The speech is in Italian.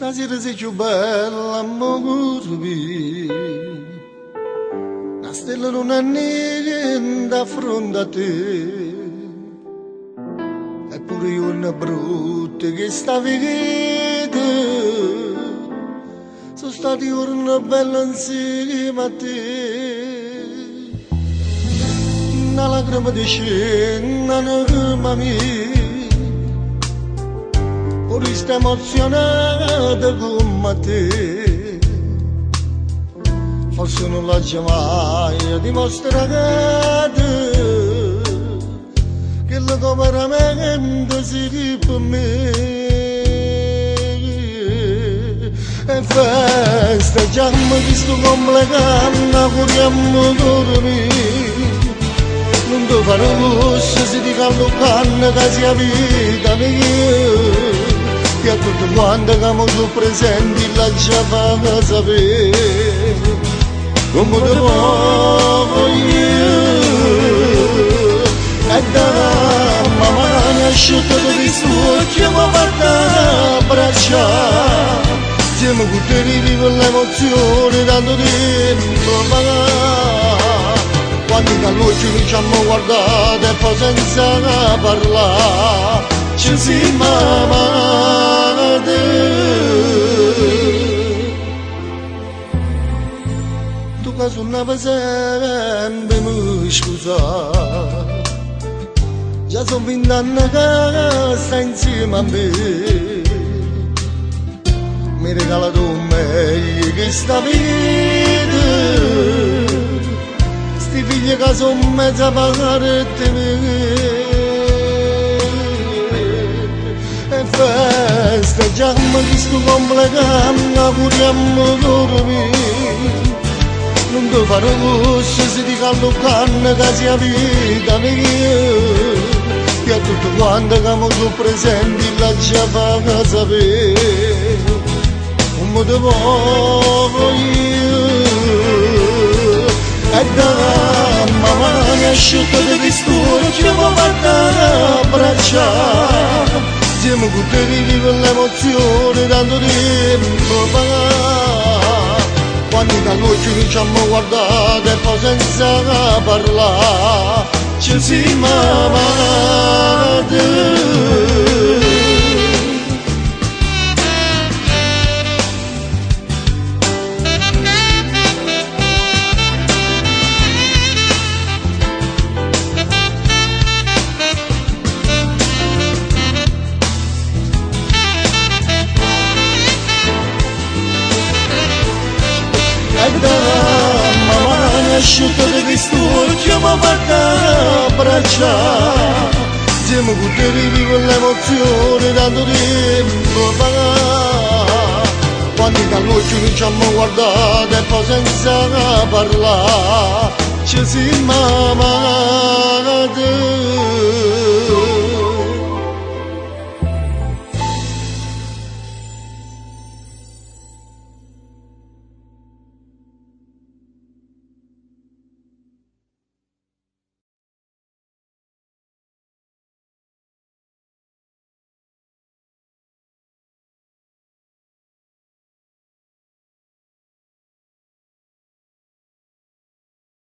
Stasera sei più bella, amore mio. La stella non è niente a fronte a te. Eppure io una brutta che sta vivendo. Sono stati giorni belli insieme a te. Una lacrima di scena, una mia. Ora sto emozionata come te. Forse non l'ha già mai dimostrato che la tua veramente sei per me. E festa già mi visto complicando, auguriamo dormire. Non ti farò gusto se ti callucano che sia vita mia. Che a tutti quanti che mi sono presenti la già fa sapere come te voglio. E da mamma asciutta di visto che mi porta a braccia. Siamo con te rivivo l'emozione tanto tempo fa. Quando da luce ci hanno guardato e poi senza parlare ci siamo amati. Tu che suonava sempre mi scusa. Già sono 20 anni che stai insieme a me. Mi regala tu meglio che sta vita. Sti figli che sono mezzo a pagare te me. E festa già mi visto complicando, auguriamo dormire. Non ti farò gusto se ti callucano che sia vita mia. Che a tutti quanti che mi sono presenti la già fa sapere come te voglio. E da mamma mi asciutta di visto che mi porta a braccia. Siamo con te rivivo l'emozione tanto tempo fa. Quando da luce ci hanno guardato e poi senza parlare ci siamo amati. Mamma mi asciutta di visto che mi porta a braccia. Siamo con te rivivo l'emozione tanto tempo fa. Quando da luce ci hanno guardato e poi senza parlare ci siamo amati.